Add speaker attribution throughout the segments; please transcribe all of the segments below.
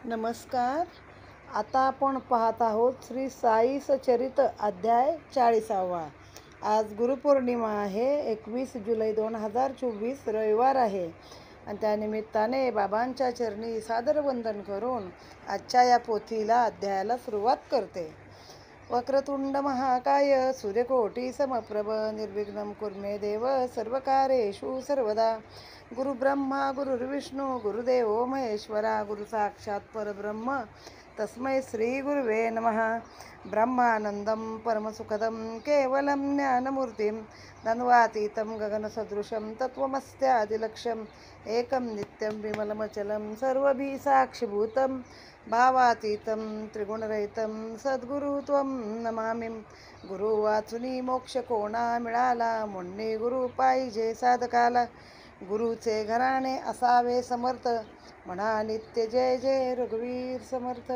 Speaker 1: नमस्कार. आता आपण पाहत आहोत श्री साई सचरित अध्याय 40वा. आज गुरुपौर्णिमा आहे. 21 जुलै 2024 रविवार आहे आणि त्यानिमित्ताने बाबांच्या चरणी सादर वंदन करून आजच्या या पोथीला अध्यायाला सुरुवात करते. वक्रतुंड महाकाय सूर्यकोटी समप्रभ निर्विघ्नं कुर्मे देव सर्वकार्येषु सर्वदा. गुरुब्रह्मा गुरुर्विष्णू गुरुदेवो महेश्वरा गुरु साक्षात परब्रह्म तस्मै श्री गुरुवे नमः. ब्रह्मानंदं परमसुखदं केवलं ज्ञानमूर्तिं द्वन्द्वातीतं गगनसदृशं तत्त्वमस्यादिलक्ष्यम् एकं नित्यं विमलमचलं सर्वभिः साक्षिभूतं भावातीतं त्रिगुणरहितं सद्गुरु त्वं नमामि. गुरु वाचुनी मोक्ष कोणा मिळाला, मुन्नी गुरु पाहिजे साधकाला. गुरुचे घराणे असावे समर्थ, म्हणा नित्य जय जय रघुवीर समर्थ.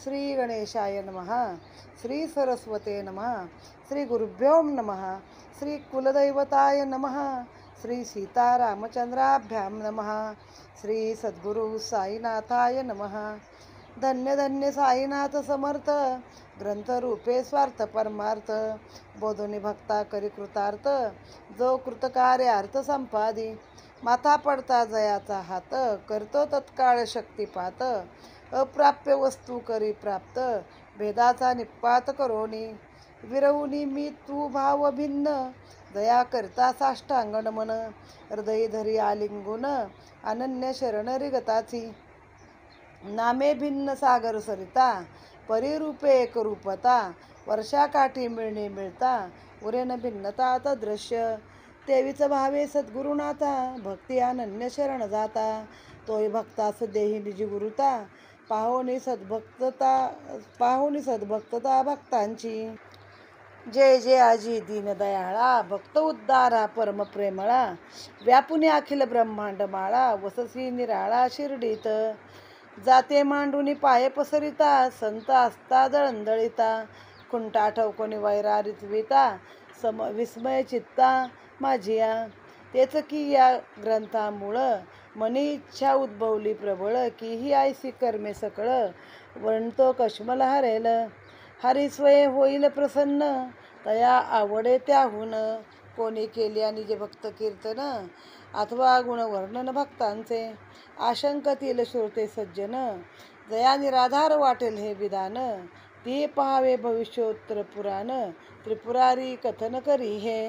Speaker 1: श्री गणेशाय नमः. श्री सरस्वते नमः. श्री गुरुभ्यो नमः. श्री कुलदैवताय नमः. श्री सीतारामचंद्राभ्यां नमः. श्री सद्गुरु साईनाथाय नमः. धन्य धन्य साईनाथ समर्थ, ग्रंथरूपे स्वार्थ परमार्थ, बोधुनी भक्ता करी कृतार्थ, जो कृतकार्यार्थ संपादी. माथा पडता जयाचा हात, करतो तत्काळ शक्तिपात, अप्राप्य वस्तू करी प्राप्त, भेदाचा निपात करोनी. विरवुनी मी तू भाव भिन्न, दया करता साष्टांग नमन, हृदयी धरी आलिंगुन, अनन्य शरण रिगताची. नामे भिन्न सागर सरिता, परिरूपे एक रूपता, वर्षाकाठी मिळणे मिळता, उरेन भिन्नता तदृश्य. तेवीच भावे सद्गुरुनाथा, भक्ती अनन्य शरण जाता, तोय भक्तास देही निजी गुरुता, पाहोनी सद्भक्तता भक्तांची. जय जय आजी दीनदयाळा, भक्त उद्धारा परम प्रेमळा, व्यापुनी अखिल ब्रह्मांड माळा, वससी निराळा शिर्डीत. जाते मांडुनी पाय पसरिता, संत असता दळंदळीता, खुंटा ठवकोनी वैरारितविता, विस्मय चित्ता माझिया. तेच की या ग्रंथामुळं मनी इच्छा उद्भवली प्रबळ, की ही आयसी कर्मे सकळ, वणतो कश्मल हरेल. हरिस्वये होईल प्रसन्न, तया आवडे त्याहून, कोणी केली आणि जे भक्त कीर्तन, अथवा गुणवर्णन भक्तांचे. आशंकतील श्रोते सज्जन, जया निराधार वाटेल हे विधान, ती पहावे भविष्योत्तर पुराण, त्रिपुरारी कथन करी हे.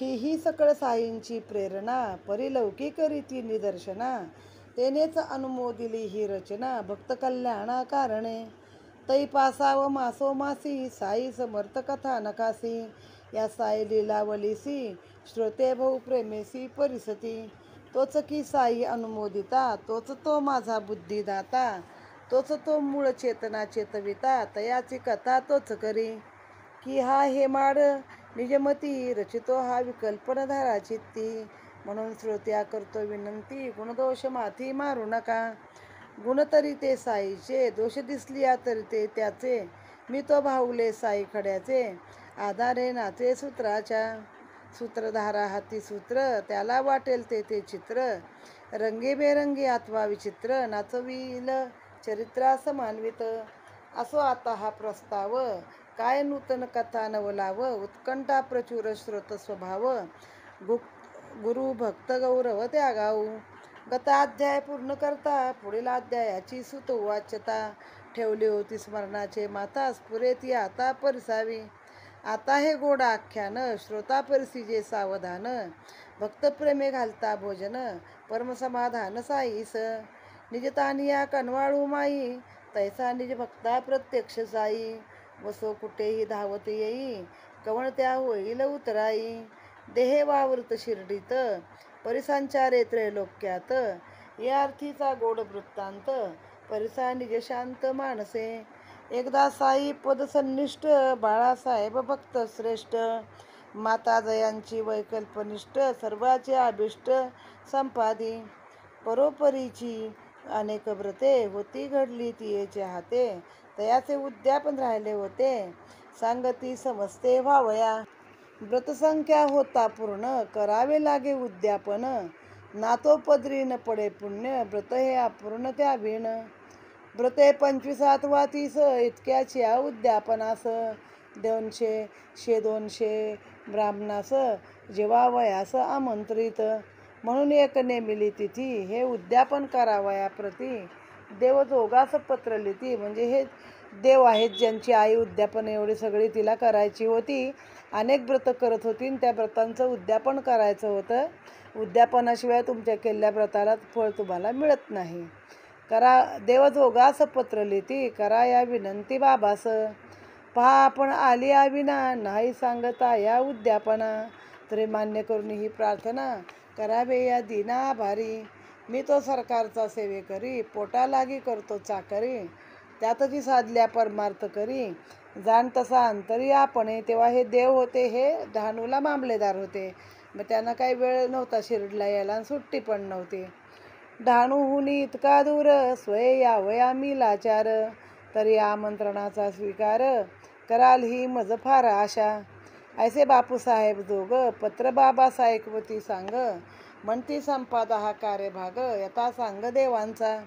Speaker 1: ही सकळ साईंची प्रेरणा, परिलौकिक रीती निदर्शना, तेनेच अनुमोदिली ही रचना, भक्त कल्याणा कारणे. तै पासाव मासो मासी, साई समर्थ कथा नकासी, या साई लीलावलीसी, श्रोते भाऊ प्रेमेसी परिसती. तोच की साई अनुमोदिता, तोच तो माझा बुद्धिदाता, तोच तो मूळ चेतना चेतविता, तयाची कथा तोच करी. की हा हेमाड निजमती, रचितो हा विकल्पनधारा चित्ती, म्हणून श्रोत्या करतो विनंती, गुणदोष माथी मारू नका. गुण तरी ते साईचे, दोष दिसलिया तरी ते त्याचे, मी तो भाऊले साई खड्याचे, आधारे नाचे सूत्राच्या. सूत्रधारा हाती सूत्र, त्याला वाटेल ते ते चित्र, रंगीबेरंगी अथवा विचित्र, नाचविल चरित्रास मानवित. असो आता हा प्रस्ताव, काय नूतन कथा नवलाव, उत्कंठा प्रचुर श्रोत स्वभाव, गुरु भक्त गौरव त्यागाऊ. गताध्याय पूर्ण करता, पुढील अध्यायाची सुत वाच्यता, ठेवली होती स्मरणाचे माता, स्फुरेती आता परिसावी. आता हे गोड आख्यान, श्रोता परिसीजे सावधान, भक्तप्रेमे घालता भोजन, परमसमाधान साईस. निजतानिया कनवाळू माई, तैसा निज भक्ता प्रत्यक्ष साई, वसो कुठेही धावत येई, कवणत्या होईल उतराई. देहे वावृत शिर्डीत, परिसंचारे त्रैलोक्यात, या अर्थीचा गोड वृत्तांत, परिसा निज शांत मानसे. एकदा साई पदसन्निष्ठ, बाळासाहेब भक्त श्रेष्ठ, माता जयांची वैकल्पनिष्ठ, सर्वाचे अभिष्ट संपादी. परोपरीची अनेक व्रते, होती घडली तियेचे हाते, तयाचे उद्यापन राहिले होते, सांगती समजते व्हावया. व्रतसंख्या होता पूर्ण, करावे लागे उद्यापन, नातो पदरी न पडे पुण्य, व्रत हे अपूर्ण त्या वीण. व्रते 25 वा 30 इतक्याची उद्यापनास, 200 200 ब्राह्मणास जेवावयास आमंत्रित. म्हणून एक नेमिली तिथी, हे उद्यापन करावया प्रती. देवजोगास पत्र लिहिती. म्हणजे हे देव आहेत ज्यांची आई उद्यापन एवढी सगळी तिला करायची होती. अनेक व्रत करत होती, त्या व्रतांचं उद्यापन करायचं होतं. उद्यापनाशिवाय तुमच्या केलेल्या व्रताला फळ तुम्हाला मिळत नाही. करा देवजोगास पत्र लिहिती, करा या विनंती बाबास. पहा आपण आली विना, नाही सांगता या उद्यापना. तरी मान्य करून ही प्रार्थना करावे या दीना आभारी. मी तो सरकारचा सेवेकरी, पोटा लागी करतो चाकरी. त्यातची साधल्या परमार्थ करी, जाण तसा अंतरी आपणे. तेव्हा हे देव होते, हे डहाणूला मामलेदार होते. मग त्यांना काही वेळ नव्हता शिर्डीला यायला आणि सुट्टी पण नव्हती. डहाणूहून इतका दूर, स्वय यावया मी लाचार. तरी आमंत्रणाचा स्वीकार, कराल ही मज फार आशा. ऐसे बापूसाहेब जोग, पत्र बाबास ऐकवती सांग. म्हणती संपादा हा कार्यभाग, यथा सांग देवांचा.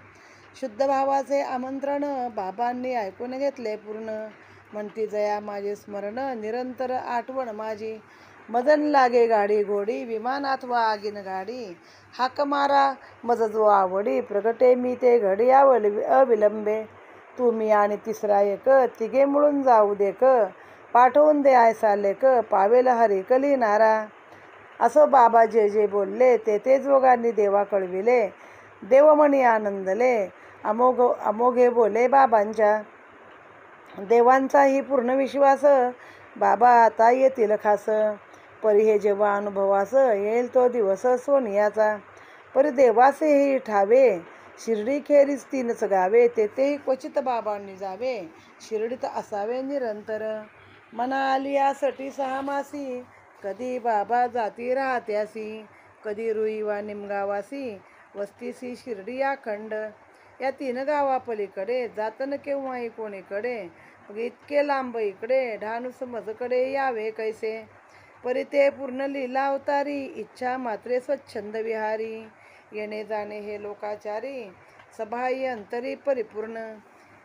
Speaker 1: शुद्ध भावाचे आमंत्रण बाबांनी ऐकून घेतले पूर्ण. म्हणती जया माझे स्मरण, निरंतर आठवण माझी. मदन लागे गाडी घोडी, विमानात वा आगीन गाडी. हाक मारा मज जो आवडी, प्रगटे मी ते घडी अविलंबे. तुम्ही आणि तिसरा एक, तिघे मिळून जाऊ देक. पाठवून दे आयसा लेक, पावेल हरी कली नारा. असो बाबा जे जे बोलले, ते जोगांनी देवा कळविले. देवमणी आनंदले, अमोघे बोले बाबांच्या. देवांचाही पूर्ण विश्वास, बाबा आता येतील खास. परी हे जेव्हा अनुभवास, येईल तो दिवस सोनियाचा. परी देवासेही ठावे, शिर्डी खेरीज 3च गावे. तेथेही क्वचित बाबांनी जावे, शिर्डीत असावे निरंतर. मना आली यासाठी 6 मासी, कधी बाबा जाती राहत्यासी. कधी रुई वा निमगावासी, वस्तीसी शिर्डी अखंड. या 3 गावापलीकडे, जातन केव्हाही कोणीकडे. मग इतके लांब इकडे, डहाणूस मजकडे यावे कैसे. परी ते पूर्ण लीला अवतारी, इच्छा मात्रे स्वच्छंद विहारी. येणे जाणे हे लोकाचारी, सबाह्य अंतरी परिपूर्ण.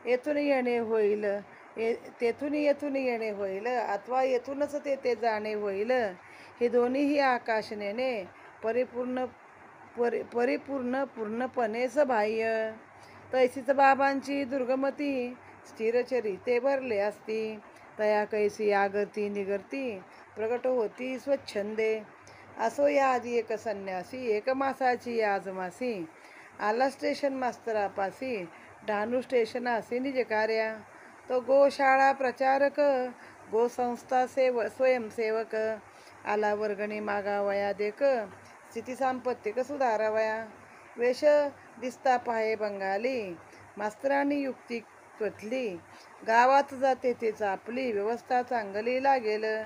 Speaker 1: येथून येणे होईल, येथून येणे होईल, अथवा येथूनच तेथे जाणे होईल. हे दोन्हीही आकाश नेणे, परिपूर्ण पूर्णपणे सबाह्य. तैसीच बाबांची दुर्गमती, स्थिरचरिते भरले असती. तया कैसी आगती निगरती, प्रगट होती स्वच्छंदे. असो या आधी एक संन्यासी, 1 मासाची आजमासी. आला स्टेशन मास्तरापासी, डहाणू स्टेशनासी निज कार्या. तो गोशाळा प्रचारक, गोसंस्था स्वयंसेवक. आला वर्गणी मागावया देक, स्थिती सांपत्तिक सुधारावया. वेश दिसता पाहे बंगाली, मास्तरांनी युक्ती कथली. गावात जाते ते चापली, व्यवस्था चांगली लागेल.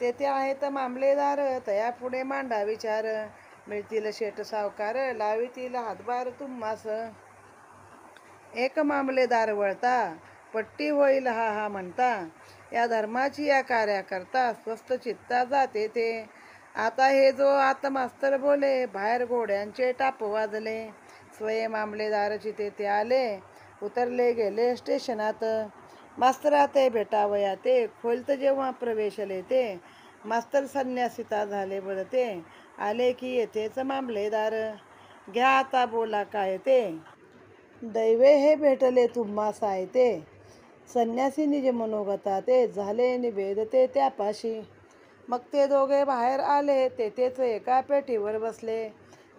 Speaker 1: तेथे आहेत मामलेदार, तया पुढे मांडा विचार. मिळतील शेठ सावकार, लावितील हातभार तुम्हास. एक मामलेदार वळता, पट्टी होईल हा हा म्हणता. या धर्माची या कार्याकरता, स्वस्त चित्ता जाते ते. आता हे जो आत मास्तर बोले, बाहेर घोड्यांचे टाप वाजले. स्वयं मामलेदारची तेथे आले, उतरले गेले स्टेशनात. मास्तरात भेटावया ते, खोलत जेव्हा प्रवेशले ते. मास्तर संन्यासिता झाले बदते, आले की येथेच मामलेदार. घ्या आता बोला काय ते, दैवे हे भेटले तुम्हास आहे ते. संन्यासी निज मनोगता ते, झाले निवेदते त्यापाशी. मग ते दोघे बाहेर आले, तेथेच एका पेटीवर बसले.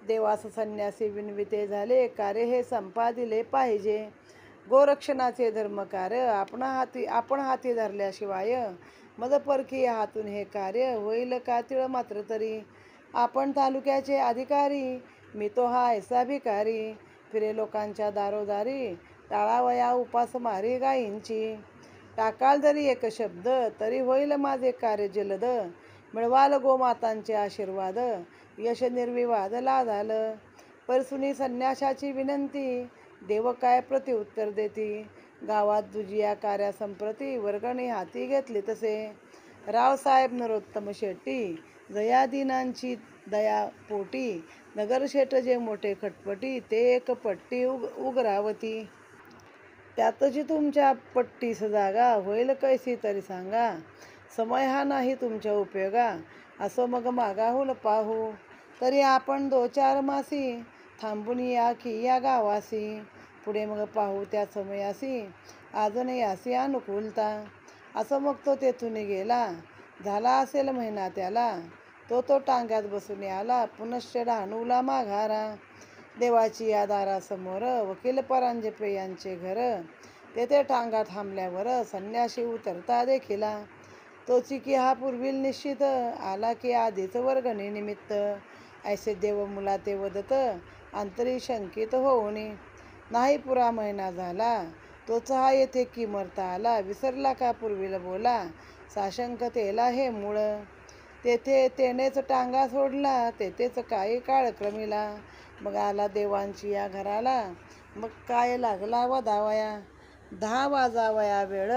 Speaker 1: देवास संन्यासी विनविते झाले, कार्य हे संपादिले पाहिजे. गोरक्षणाचे धर्मकार्य आपण हाती धरल्याशिवाय, मज परकीय हातून हे कार्य होईल का तिळ मात्र तरी. आपण तालुक्याचे अधिकारी, मी तो हा ऐसा भिकारी. फिरे लोकांच्या दारोदारी, टाळावया उपास मारी गायींची. टाकाल जरी एक शब्द, तरी होईल माझे कार्य जलद. मिळवाल गोमातांचे आशीर्वाद, यश निर्विवाद लाधाल. परसुनी संन्याशाची विनंती, देव काय प्रत्युत्तर देती. गावात दुजिया कार्यासंप्रती, वर्गणी हाती घेतली तसे. रावसाहेब नरोत्तम शेट्टी, जयादीनांची दया पोटी. नगरशेठ जे मोठे खटपटी ते एक पट्टी उघरावती. त्यातची तुमच्या पट्टीस जागा होईल कैसी तरी सांगा. समय हा नाही तुमच्या उपयोगा असो मग मागाहुल पाहू. तरी आपण 2-4 मासी थांबून या की या गावासी. पुढे मग पाहू त्या समयासी अजून यासी अनुकूलता. असं मग तो तेथून गेला. झाला असेल महिना त्याला. तो टांग्यात बसून आला पुनश्च डहाणूला माघारा. देवाची या दारासमोर वकील परांजपे यांचे घर. तेथे टांगा थांबल्यावर संन्यासी उतरता देखिला. तोची की हा पूर्वील निश्चित आला की आधीच वर्गणी निमित्त. ऐसे देव मुला ते वदत अंतरी शंकित होऊनी. नाही पुरा महिना झाला तोच हा येथे की मरता आला. विसरला का पूर्वीला बोला साशंकतेला हे मूळ. तेथे तेनेच टांगा सोडला तेथेच काही काळ क्रमिला. मग आला देवांची या घराला. मग काय लागला वदावया. 10 वाजावया वेळ.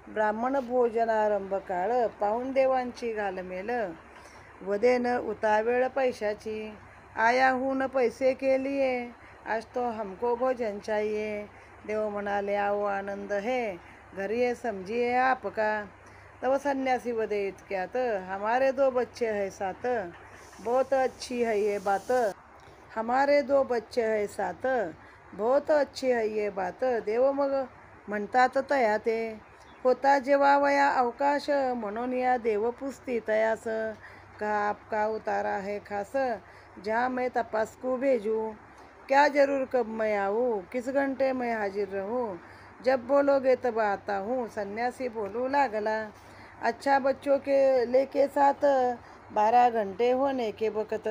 Speaker 1: ब्राह्मण भोजनारंभ काळ. पाहून देवांची घालमेल. वदेन उतावेळ पैशाची. आयाहून पैसे केलिये आज तो हमको भोजन चाहिए. देव म्हणाले आओ आनंद है घरी ये समजिए आपका. तव संन्यासी वदे इतक्यात हमारे 2 बच्चे है साथ. बहुत अच्छी है ये बात. हमारे 2 बच्चे है साथ. बहुत अच्छी है ये बात. देव मग म्हणतात तया ते. होता जेवावया अवकाश म्हणून या देव पुसती तयास. का आपका उतारा है खास जहाँ मैं तपास को भेजूं. क्या जरूर कब मैं आऊँ किस घंटे मैं हाजिर रहूं. जब बोलोगे तब आता हूँ. संन्यासी बोलू लागला. अच्छा बच्चों के लेके साथ 12 घंटे होने के वक्त.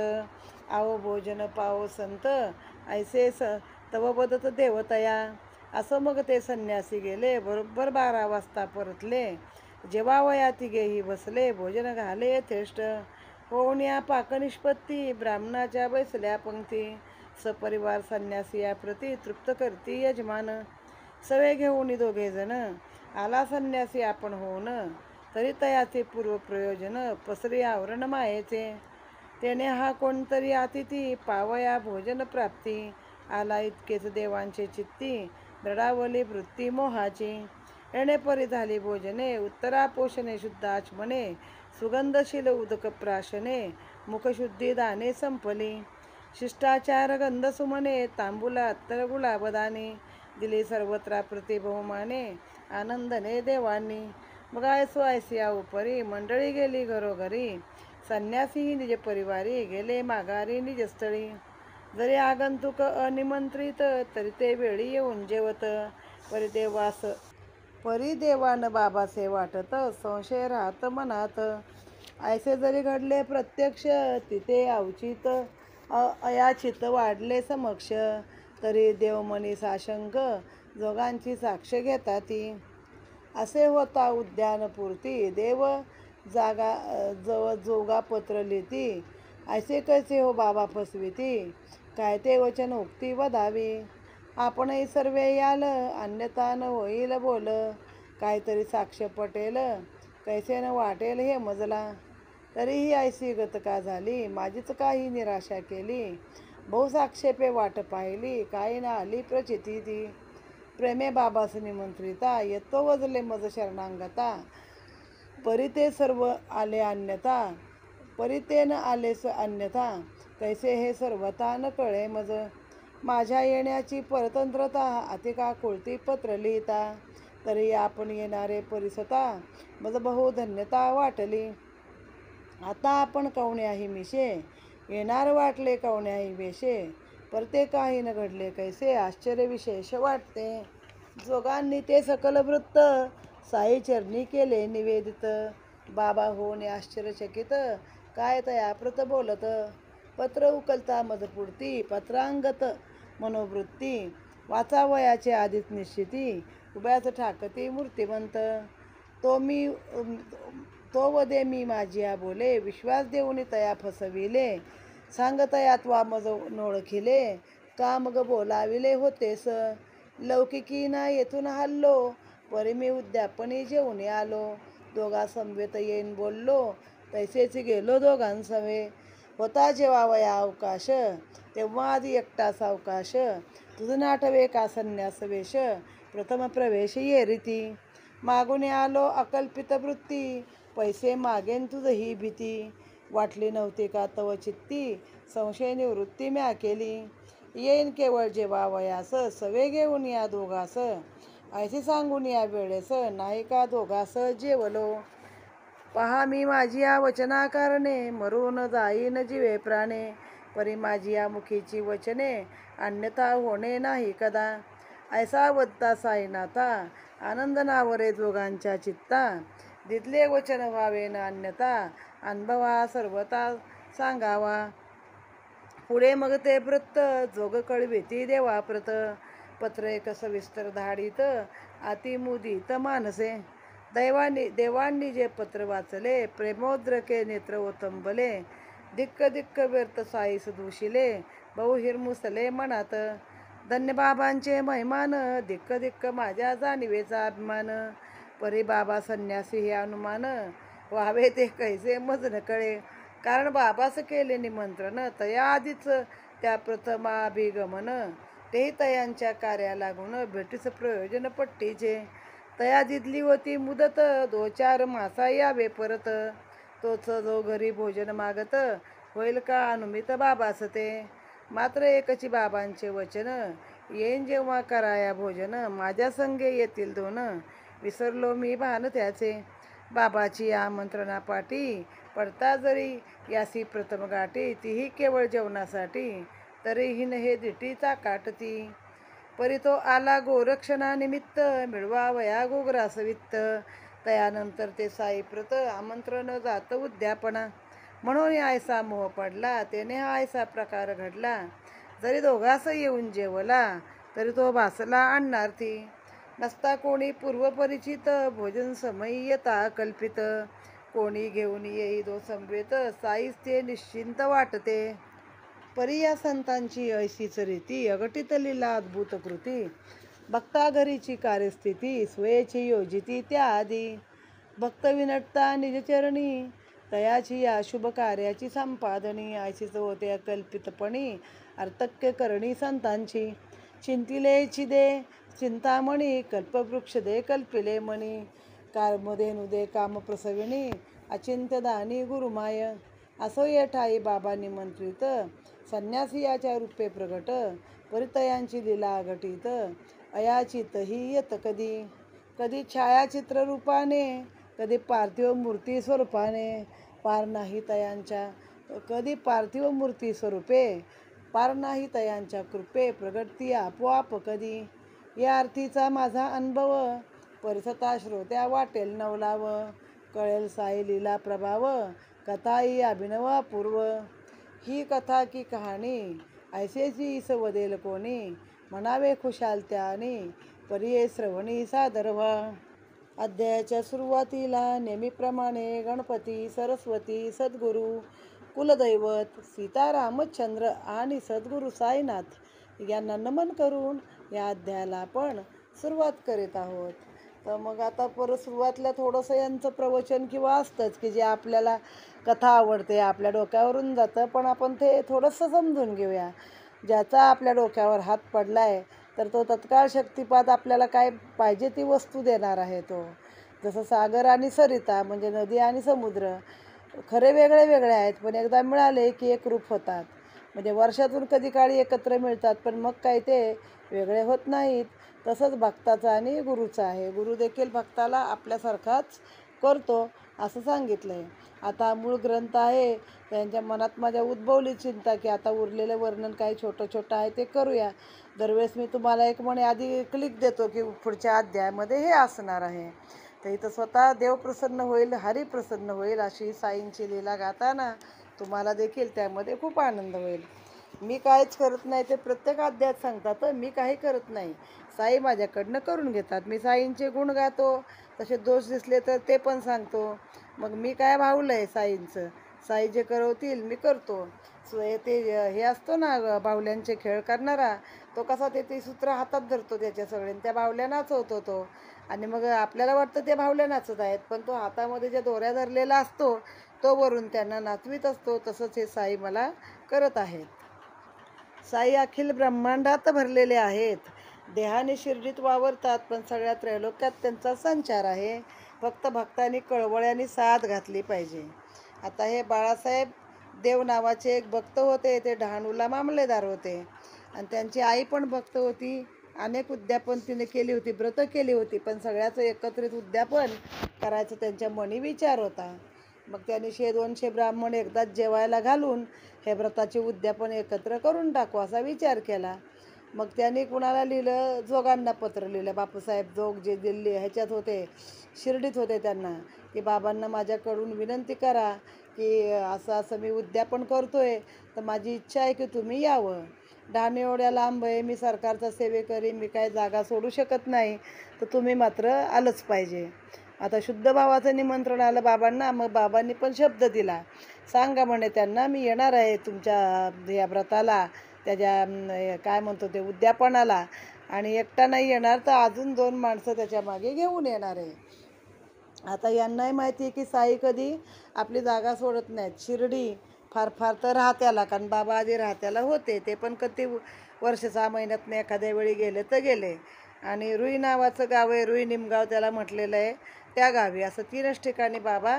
Speaker 1: आओ भोजन पाओ संत ऐसे तव बदत देवतया. असं मग ते संन्यासी गेले. बरोबर 12 वाजता परतले. जेवावया तिघेही बसले. भोजन घाले यथेष्ट. होऊन या पाकनिष्पत्ती. ब्राह्मणाच्या बैसल्या पंक्ती. सपरिवार संन्यासी या प्रती तृप्त करती यजमान. सवे घेऊन 2घे जण. आला संन्यासी आपण होऊन. तरी तयाचे पूर्व प्रयोजन पसरी आवरण मायेचे. त्याने हा कोणतरी अतिथी पावया भोजन प्राप्ती. आला इतकेच देवांचे चित्ती. दडावली वृत्ती मोहाची. येणे परी झाली भोजने. उत्तरा पोषणे शुद्ध आचमने. सुगंधशील उदक प्राशने. मुखशुद्धी दाने संपली. शिष्टाचार गंध सुमने. तांबूला अत्तर गुलाबदाने. दिली सर्वत्र प्रति बहुमाने. आनंदने देवांनी. मग ऐसो ऐसिया उपरी मंडळी गेली घरोघरी. संन्यासी निज परिवारी गेले माघारी निजस्थळी. जरी आगंतुक अनिमंत्रित तरी ते वेळी येऊन जेवत. परिदेवान बाबासे वाटत संशय राहत मनात. ऐसे जरी घडले प्रत्यक्ष तिथे अवचित अयाचित वाढले समक्ष. तरी देवमनी साशंक जोगांची साक्ष घेताती. असे होता उद्यानपूर्ती. देव जागा जोगा पत्र लिहिती. ऐसे कैसे हो बाबा फसविती. काय ते वचन उक्ती वदावी. आपणही सर्वे याल अन्यथा न होईल बोल. काहीतरी साक्ष पटेल कैसे न वाटेल हे मजला. तरीही ऐसी गत का झाली माझीच काही निराशा केली. बहुसाक्षेपे वाट पाहिली काही ना आली प्रचिती ती. प्रेमे बाबास निमंत्रिता येतो वजले मज शरणांगता. परिते सर्व आले अन्यथा. परितेन आलेस अन्यथा. कैसे हे सर्वता न कळे मज. माझ्या येण्याची परतंत्रता अतिका कुळती पत्र लिहिता. तरी आपण येणारे परिसता मज बहुधन्यता वाटली. आता आपण कवण्याही मिशे येणार वाटले कवण्याही वेशे. परते काही न घडले कैसे आश्चर्य विशेष वाटते. जोगांनी ते सकल वृत्त साई चरणी केले निवेदित. बाबा होऊन आश्चर्यचकित काय तयाप्रत बोलत. पत्र उकलता मज पुढती पत्रांगत मनोवृत्ती. वाचावयाचे आधीच निश्चिती उभ्याच ठाकती मूर्तिमंत. तो वदे मी माझिया बोले विश्वास देऊन तया फसविले. सांगतयात वा मज नोळखिले का मग बोलाविले होतेस. लौकिकी ना येथून हल्लो परी मी उद्यापनी जेवून आलो. दोघा समवेत येईन बोललो तैसेच गेलो दोघांसवे. होता जेव्हा वया अवकाश, तेव्हा आधी एकटा सावकाश. तुझं नाटवे का संन्यास वेश, प्रथम प्रवेश ये रीती. मागून आलो अकल्पित वृत्ती, पैसे मागेन तुझ ही भीती. वाटली नव्हती का तव चित्ती, संशय निवृत्ती म्या केली. येईन केवळ जेव्हा वयास, सवे घेऊन या दोघास. ऐसे सांगून या वेळेस, नाही का दोघास जेवलो. पहा मी माझी या वचना कारणे, मरून जाईन जीवे प्राणे. परी माझी या मुखीची वचने, अन्यथा होणे नाही कदा. ऐसा वदता साईनाथा, आनंद नावरे जोगांच्या चित्ता. दिदले वचन व्हावे न अन्यथा, अनुभवा सर्वता सांगावा. पुढे मग ते व्रत, जोग कळविती देवा प्रत. पत्र एक सविस्तर धाडित, अति मुदित मानसे. देवांनी जे पत्र वाचले, प्रेमोद्रके नेत्र ओतंबले. दिक्क दिक्क व्यर्थ साईस दूषिले, बहु हिरमुसले मनात. धन्य बाबांचे महिमान, दिक्क दिक्क माझ्या जाणीवेचा अभिमान. परी बाबा संन्यासी हे अनुमान, व्हावे ते कैसे मज न कळे. कारण बाबास केले निमंत्रण, तया आधीच त्या प्रथमाभिगमन. तेही तयांच्या कार्या लागून, भेटीस प्रयोजन पट्टीचे. तया दिदली होती मुदत, 2-4 मासा यावे परत. तोच जो घरी भोजन मागत, होईल का अनुमित बाबास ते. मात्र एकची बाबांचे वचन, येईन जेव्हा कराया भोजन. माझ्या संगे येतील 2, विसरलो मी भान त्याचे. बाबाची आमंत्रणा पाठी, पडता जरी यासी प्रथम गाठी. तीही केवळ जेवणासाठी, तरीहीन हे दिटीचा काटती. परी तो आला गोरक्षणानिमित्त, मिळवावया गोग्रास वित्त. तयानंतर ते साईप्रत, आमंत्रण जात उद्यापना. म्हणून आयसा मोह पडला, तेने हा आयसा प्रकार घडला. जरी दोघास येऊन जेवला, तरी तो भासला अन्नार्थी. नसता कोणी पूर्वपरिचित, भोजन समय येता कल्पित. कोणी घेऊन येई दो संवेत, साईस ते निश्चिंत वाटते. परी या संतांची ऐशीच रीती, अघटित लीला अद्भुत कृती. भक्ता घरीची कार्यस्थिती, स्वयेची योजिती त्याआधी. भक्त विनटता निजचरणी, तयाची या शुभ कार्याची संपादनी. ऐशीच होते अकल्पितपणी, अर्थक्य करणी संतांची. चिंतिले चिदे चिंतामणी, कल्पवृक्ष दे कल्पिले मणी. कामधेनु दे कामप्रसविणी, अचिंत्यदानी गुरुमाय. असो ये ठाई बाबा निमंत्रित, संन्यासी याच्या रूपे प्रगट. परितयांची लीला घटित, अयाचित ही येत कधी. कधी छायाचित्र रूपाने, कधी पार्थिव मूर्ती स्वरूपाने. पार नाही तयांच्या कधी पार्थिव मूर्ती स्वरूपे, पार नाही तयांच्या कृपे. प्रगटती आपोआप कधी. या अर्थीचा माझा अनुभव, परिसता श्रोत्या वाटेल नवलाव. कळेल साई लीला प्रभाव, कथा ही अभिनव अपूर्व. ही कथा की कहाणी, ऐसेची ईस वदेल कोणी. म्हणावे खुशाल त्यानी, परी श्रवणी सादर व्हा. अध्यायाच्या सुरुवातीला नेहमीप्रमाणे गणपती, सरस्वती, सद्गुरू, कुलदैवत, सीतारामचंद्र आणि सद्गुरू साईनाथ यांना नमन करून या अध्यायाला आपण सुरुवात करीत आहोत. तर मग आता परत सुरुवातीला थोडंसं यांचं प्रवचन किंवा असतंच की जे आपल्याला कथा आवडते, आपल्या डोक्यावरून जातं, पण आपण ते थोडंसं समजून घेऊया. ज्याचा आपल्या डोक्यावर हात पडलाय, तर तो तत्काळ शक्तिपात आपल्याला काय पाहिजे ती वस्तू देणार आहे तो. जसं सागर आणि सरिता म्हणजे नदी आणि समुद्र खरे वेगळे वेगळे आहेत, पण एकदा मिळाले की एक रूप होतात. म्हणजे वर्षातून कधी काळी एकत्र मिळतात, पण मग काय ते वेगळे होत नाहीत. तसंच भक्ताचा आणि गुरुचा आहे. गुरु देखील भक्ताला आपल्यासारखाच करतो असं सांगितलं आहे. आता मूळ ग्रंथ आहे, त्यांच्या मनात माझ्या उद्भवली चिंता की आता उरलेलं वर्णन काही छोटं छोटं आहे ते करूया. दरवेळेस मी तुम्हाला एक म्हणे आधी क्लिक देतो की पुढच्या अध्यायामध्ये हे असणार आहे. तर इथं स्वतः देव प्रसन्न होईल, हरी प्रसन्न होईल अशी साईंची लीला गाताना तुम्हाला देखील त्यामध्ये खूप आनंद होईल. मी काहीच करत नाही ते प्रत्येक अध्यायात सांगतात, तर मी काही करत नाही, साई माझ्याकडनं करून घेतात. मी साईंचे गुण गातो, तसे दोष दिसले तर ते पण सांगतो. मग मी काय भावलं आहे साईंचं, साई जे करवतील मी करतो. ते हे असतो ना बाहुल्यांचे खेळ करणारा, तो कसा ते सूत्र हातात धरतो त्याच्या सगळे, त्या बाहुल्या नाचवतो तो. आणि मग आपल्याला वाटतं ते बाहुल्या नाचत आहेत, पण तो हातामध्ये ज्या दोऱ्या धरलेला असतो तो वरून त्यांना नाचवीत असतो. तसंच हे साई मला करत आहेत. साई अखिल ब्रह्मांडात भरलेले आहेत. देहाने शिर्डीत वावरतात, पण सगळ्या त्रैलोक्यात त्यांचा संचार आहे. फक्त भक्तांनी कळवळ्याने साथ घातली पाहिजे. आता हे बाळासाहेब देव नावाचे एक भक्त होते. ते डहाणूला मामलेदार होते आणि त्यांची आई पण भक्त होती. अनेक उद्यापन तिने केली होती, व्रत केली होती, पण सगळ्याचं एकत्रित उद्यापन करायचं त्यांच्या मनी विचार होता. मग त्यांनी 100-200 ब्राह्मण एकदाच जेवायला घालून हे व्रताचे उद्यापन एकत्र करून टाकू असा विचार केला. मग त्यांनी कुणाला लिहिलं, जोगांना पत्र लिहिलं. बापूसाहेब जोग जे दिल्ली ह्याच्यात होते, शिर्डीत होते, त्यांना की बाबांना माझ्याकडून विनंती करा की असं असं मी उद्यापन करतोय, तर माझी इच्छा आहे की तुम्ही यावं. डहाणू एवढ्या लांब आहे, मी सरकारचा सेवेकरी, मी काय जागा सोडू शकत नाही, तर तुम्ही मात्र आलंच पाहिजे. आता शुद्ध भावाचं निमंत्रण आलं बाबांना. मग बाबांनी पण शब्द दिला, सांगा म्हणे त्यांना मी येणार आहे तुमच्या या व्रताला, त्याच्या काय म्हणतो ते उद्यापनाला, आणि एकटा नाही येणार तर अजून 2 माणसं त्याच्या मागे घेऊन येणार आहे. आता यांनाही माहिती आहे की साई कधी आपली जागा सोडत नाहीत. शिर्डी फार फार तर राहत्याला, कारण बाबा आधी राहत्याला होते, ते पण कधी वर्ष 6 महिन्यातनं एखाद्या वेळी गेले तर गेले. आणि रुई नावाचं गाव आहे, रुई निमगाव त्याला म्हटलेलं आहे, त्या गावी असं 3च ठिकाणी बाबा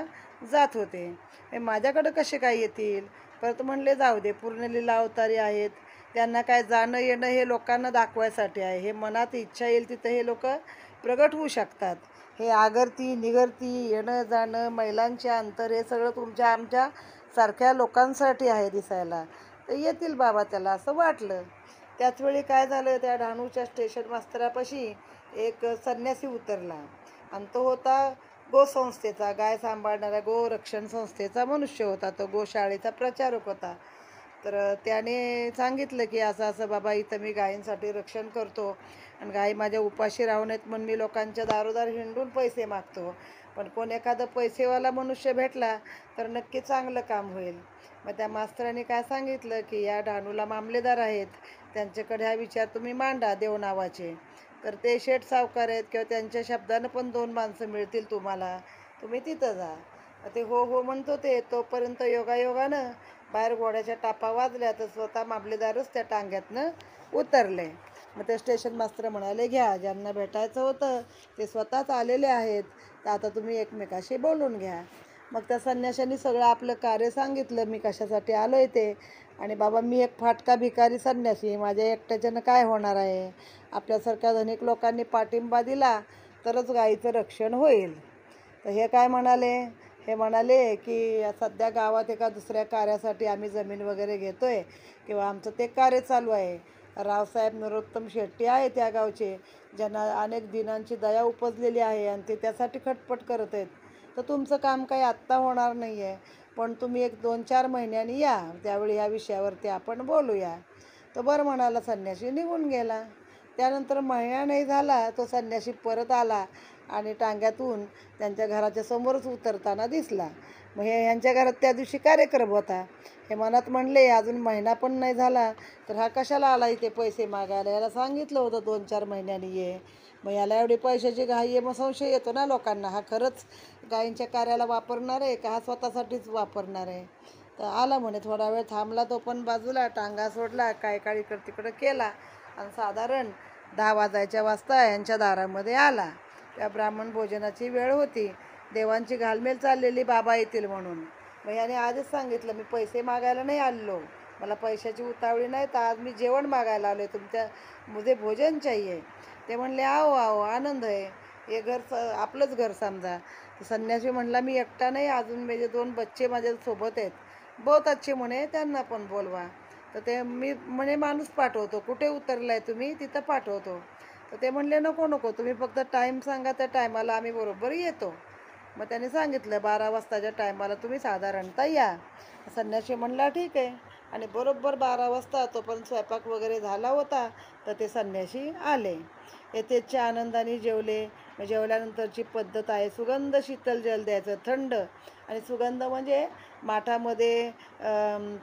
Speaker 1: जात होते. हे माझ्याकडं कसे काय येतील? परत म्हणले जाऊ दे, पूर्ण लीला अवतारी आहेत, त्यांना काय जाणं येणं हे लोकांना दाखवायसाठी आहे. हे मनात इच्छा येईल तिथं हे लोक प्रगट होऊ शकतात. हे आगरती निगरती येणं जाणं महिलांचे अंतर हे सगळं तुमच्या आमच्या सारख्या लोकांसाठी आहे दिसायला, तर येतील बाबा त्याला असं वाटलं. त्याचवेळी काय झालं, त्या डहाणूच्या स्टेशन मास्तरापाशी एक संन्यासी उतरला आणि तो होता गोसंस्थेचा, गाय सांभाळणाऱ्या गोरक्षण संस्थेचा मनुष्य होता. तो गोशाळेचा प्रचारक होता. तर त्याने सांगितलं की असं असं बाबा, इथं मी गायींसाठी रक्षण करतो आणि गायी माझ्या उपाशी राहू नयेत म्हणून मी लोकांच्या दारोदार हिंडून पैसे मागतो, पण कोण एखादा पैसेवाला मनुष्य भेटला तर नक्की चांगलं काम होईल. मग त्या मास्तराने काय सांगितलं की या डहाणूला मामलेदार आहेत, त्यांच्याकडे हा विचार तुम्ही मांडा देव नावाचे, तर ते शेठ सावकार आहेत किंवा त्यांच्या शब्दानं पण 2 माणसं मिळतील तुम्हाला, तुम्ही तिथं जा. ते हो हो म्हणतो ते, तोपर्यंत योगायोगानं बाहेर घोड्याच्या टापा वाजल्या, तर स्वतः मामलेदारच त्या टांग्यातनं उतरले. मग ते स्टेशन मास्तर म्हणाले, घ्या, ज्यांना भेटायचं होतं ते स्वतःच आलेले आहेत, तर आता तुम्ही एकमेकाशी बोलून घ्या. मग त्या संन्याशांनी सगळं आपलं कार्य सांगितलं, मी कशासाठी आलो आहे ते, आणि बाबा मी एक फाटका भिकारी संन्यासी, माझ्या एकट्याच्यानं काय होणार आहे, आपल्यासारख्या धनिक लोकांनी पाठिंबा दिला तरच गाईचं रक्षण होईल. तर हे काय म्हणाले, हे म्हणाले की सध्या गावात एका दुसऱ्या कार्यासाठी आम्ही जमीन वगैरे घेतो आहे किंवा आमचं ते कार्य चालू आहे. रावसाहेब नरोत्तम शेट्टी आहे त्या गावचे, ज्यांना अनेक दिनांची दया उपजलेली आहे आणि ते त्यासाठी खटपट करत आहेत. तर तुमचं काम काही आत्ता होणार नाही आहे, पण तुम्ही एक 2-4 महिन्यांनी या, त्यावेळी या विषयावरती आपण बोलूया. तो बरं म्हणाला, संन्यासी निघून गेला. त्यानंतर महिना नाही झाला तो संन्यासी परत आला आणि टांग्यातून त्यांच्या घराच्या समोरच उतरताना दिसला. मग ह्यांच्या घरात त्या दिवशी कार्यक्रम होता. हे मनात म्हणले, अजून महिना पण नाही झाला तर हा कशाला आला इथे पैसे मागायला, याला सांगितलं होतं 2-4 महिन्यांनी ये. मग याला एवढी पैशाची घाई आहे, मग संशय येतो ना लोकांना, हा खरंच गायींच्या कार्याला वापरणार आहे का हा स्वतःसाठीच वापरणार आहे. तर आला म्हणे, थोडा वेळ थांबला, तो पण बाजूला टांगा सोडला, काय काय इकडं तिकडं केला आणि साधारण 10 वाजायच्या वाजता यांच्या दारामध्ये आला. त्या ब्राह्मण भोजनाची वेळ होती, देवांची घालमेल चाललेली बाबा येतील म्हणून. मग याने आधीच सांगितलं, मी पैसे मागायला नाही आलेलो, मला पैशाची उतावळी नाही, तर आज मी जेवण मागायला आलो आहे, तुमच्या मुझे भोजन चाहिए. ते म्हणले, आओ आओ, आनंद आहे, हे घर आपलंच घर समजा. तर संन्यासी म्हणला, मी एकटा नाही, अजून माझे 2 बच्चे माझ्यासोबत आहेत, बहुत अच्छे म्हणे, त्यांना पण बोलवा. तर ते मी म्हणे माणूस पाठवतो, कुठे उतरलाय तुम्ही, तिथं पाठवतो. तर ते म्हणले, नको नको, तुम्ही फक्त टाईम सांगा, त्या टायमाला आम्ही बरोबर येतो. मग त्याने सांगितलं 12 वाजताच्या टायमाला तुम्ही साधारणतः या. संन्यासी म्हणला ठीक आहे, आणि बरोबर 12 वाजता तोपर्यंत स्वयंपाक वगैरे झाला होता, तर ते संन्यासी आले. यथेच्छा आनंदाने जेवले. मग जेवल्यानंतरची पद्धत आहे, सुगंध शीतल जल द्यायचं, थंड, आणि सुगंध म्हणजे माठामध्ये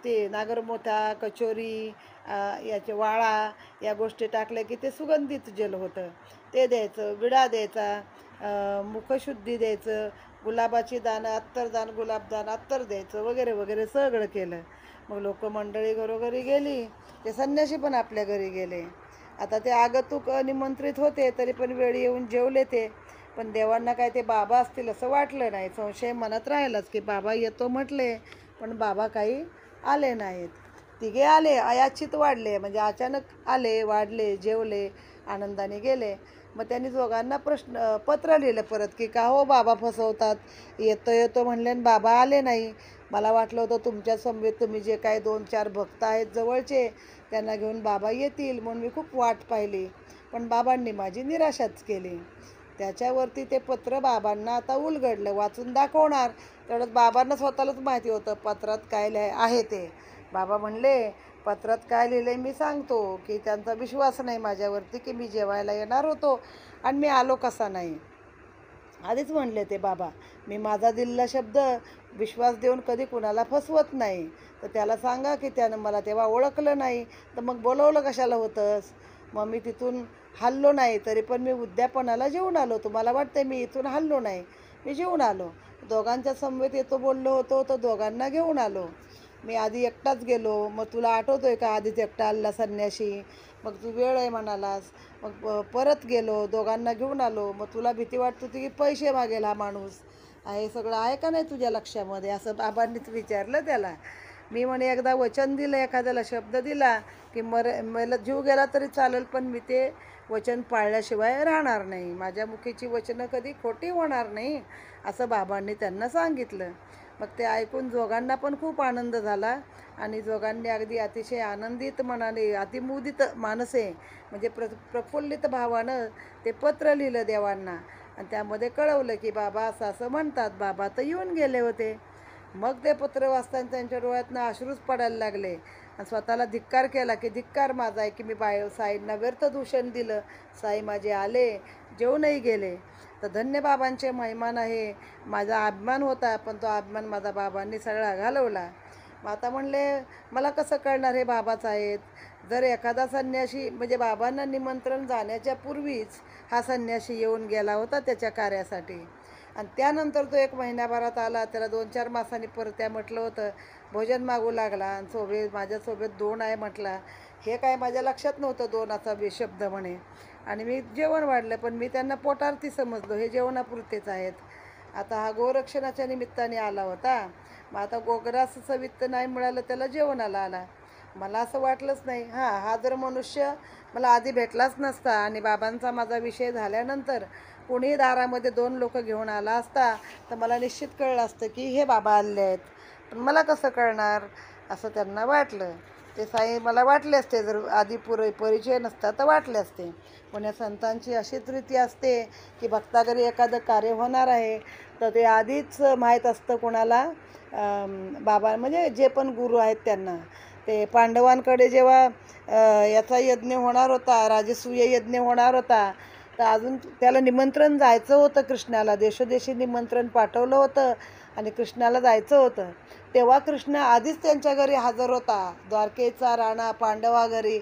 Speaker 1: ते नागरमोथा, कचोरी, याचे वाळा, या गोष्टी टाकल्या की ते सुगंधित जल होतं, ते द्यायचं. विडा द्यायचा, मुखशुद्धी द्यायचं, गुलाबाची दाणं, अत्तरदान, गुलाबदान, अत्तर द्यायचं वगैरे वगैरे सगळं केलं. मग लोक मंडळी घरोघरी गेली, ते संन्यासी पण आपल्या घरी गेले. आता ते आगतूक निमंत्रित होते, तरी पण वेळ येऊन जेवले ते. पण देवांना काय ते बाबा असतील असं वाटलं नाही. संशय मनात राहिलाच की बाबा येतो म्हटले, पण बाबा काही आले नाहीत. तिघे आले, अयाचित वाढले, म्हणजे अचानक आले, वाढले, जेवले, आनंदाने गेले. मग त्यांनी दोघांना पत्र लिहिलं परत की का हो बाबा फसवतात, येतो येतो म्हणले आणि बाबा आले नाही. मला वाटलं होतं तुमच्या समवेत तुम्ही जे काय 2-4 भक्त आहेत जवळचे त्यांना घेऊन बाबा येतील म्हणून मी खूप वाट पाहिली, पण बाबांनी माझी निराशाच केली. त्याच्यावरती ते पत्र बाबांना आता उलगडलं, वाचून दाखवणार. तेवढंच बाबांना स्वतःलाच माहिती होतं पत्रात काय आहे ते. बाबा म्हणले, पत्रात काय लिहिलंय मी सांगतो, की त्यांचा विश्वास नाही माझ्यावरती की मी जेवायला येणार होतो आणि मी आलो कसा नाही. आधीच म्हणले ते बाबा, मी माझा दिलेला शब्द विश्वास देऊन कधी कुणाला फसवत नाही. तर त्याला सांगा की त्यानं मला तेव्हा ओळखलं नाही, तर मग बोलवलं कशाला होतंस. मग मी तिथून हललो नाही, तरी पण मी उद्यापनाला जेवून आलो. तुम्हाला वाटते मी इथून हललो नाही, मी जेवून आलो. दोघांच्या समवेत येतो बोललो होतो, तर दोघांना घेऊन आलो. मी आधी एकटाच गेलो, मग तुला आठवतोय का आधीच एकटा आला संन्यासी, मग तू वेळ आहे म्हणालास. मग परत गेलो, दोघांना घेऊन आलो. मग तुला भीती वाटत होती की पैसे मागेल हा माणूस, हे सगळं आहे का नाही तुझ्या लक्षामध्ये, असं बाबांनीच विचारलं त्याला. मी म्हणे एकदा वचन दिलं, एखाद्याला शब्द दिला की मला जीव गेला तरी चालेल, पण मी ते वचन पाळल्याशिवाय राहणार नाही. माझ्या मुखीची वचनं कधी खोटी होणार नाही, असं बाबांनी त्यांना सांगितलं. मग ते ऐकून दोघांना पण खूप आनंद झाला आणि दोघांनी अगदी अतिशय आनंदित मनाने, अतिमुदित मानसे, म्हणजे प्रफुल्लित भावानं ते पत्र लिहिलं देवांना आणि त्यामध्ये कळवलं की बाबा असं असं म्हणतात. बाबा तर येऊन गेले होते. मग ते पत्र वाचताना त्यांच्या डोळ्यातनं अश्रूच पडायला लागले आणि स्वतःला धिक्कार केला की धिक्कार माझा आहे की मी साईंना व्यर्थ दूषण दिलं. साई माझे आले, जेवूनही गेले. तर धन्य बाबांचे महिमान आहे. माझा अभिमान होता, पण तो अभिमान माझा बाबांनी सगळा घालवला. मग आता म्हणले, मला कसं कळणार हे बाबाच आहेत. जर एखादा संन्यासी, म्हणजे बाबांना निमंत्रण जाण्याच्या पूर्वीच हा संन्यासी येऊन गेला होता त्याच्या कार्यासाठी, आणि त्यानंतर तो 1 महिन्याभरात आला. त्याला 2-4 मासांनी परत त्या म्हटलं होतं, भोजन मागू लागला आणि माझ्यासोबत 2 आहे म्हटला. हे काय माझ्या लक्षात नव्हतं 2चा शब्द म्हणे, आणि मी जेवण वाढलं, पण मी त्यांना पोटार्थी समजलो, हे जेवणापुरतेच आहेत. आता हा गोरक्षणाच्या निमित्ताने आला होता. मग आता गोग्रासाचं वित्त नाही मिळालं, त्याला जेवणाला आला. मला असं वाटलंच नाही, हा जर मनुष्य मला आधी भेटलाच नसता आणि बाबांचा माझा विषय झाल्यानंतर कोणी दारामध्ये 2 लोक घेऊन आला असता, तर मला निश्चित कळलं असतं की हे बाबा आले आहेत. पण मला कसं कळणार, असं त्यांना वाटलं. ते साई मला वाटले असते, जर आधी परिचय नसता तर वाटले असते. पण या संतांची अशीच रीती असते की भक्ताघरी एखादं कार्य होणार आहे तर ते आधीच माहीत असतं कोणाला, बाबा म्हणजे जे पण गुरु आहेत त्यांना. ते पांडवांकडे जेव्हा याचा यज्ञ होणार होता, राजसूय यज्ञ होणार होता, तर अजून त्याला निमंत्रण जायचं होतं कृष्णाला. देशोदेशी निमंत्रण पाठवलं होतं आणि कृष्णाला जायचं होतं. तेव्हा कृष्ण आधीच त्यांच्या घरी हजर होता. द्वारकेचा राणा पांडवा घरी.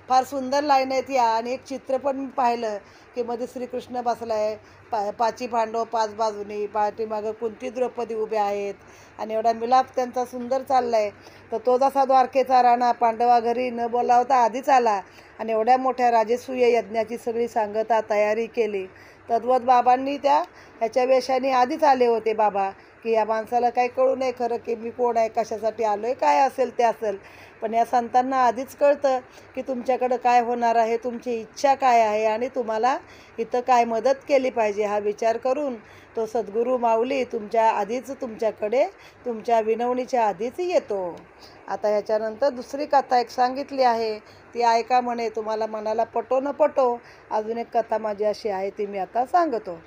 Speaker 1: फार सुंदर लाईन आहेत या. आणि एक चित्र पण मी पाहिलं की मध्ये श्रीकृष्ण बसला आहे, पाची पांडव 5 बाजूनी, पाठीमागं कुंती द्रौपदी उभ्या आहेत आणि एवढा मिलाप त्यांचा सुंदर चालला आहे. तर तो जसा द्वारकेचा राणा पांडवा घरी न बोलावता आधीच आला आणि एवढ्या मोठ्या राजसूय यज्ञाची सगळी सांगता तयारी केली. तद्वत बाबांनी ह्याच्या वेशाने आधीच आले होते बाबा, की या माणसाला काही कळू नये खरं की मी कोण आहे, कशासाठी आलो आहे, काय असेल ते असेल. पण या संतांना आधीच कळतं की तुमच्याकडं काय होणार आहे, तुमची इच्छा काय आहे आणि तुम्हाला इथं काय मदत केली पाहिजे. हा विचार करून तो सद्गुरू माऊली आधीच तुमच्याकडे तुमच्या विनवणीच्या आधीच येतो. आता ह्याच्यानंतर दुसरी कथा एक सांगितली आहे, ती ऐका म्हणे. तुम्हाला मनाला पटो न पटो, अजून एक कथा माझी अशी आहे, ती मी आता सांगतो.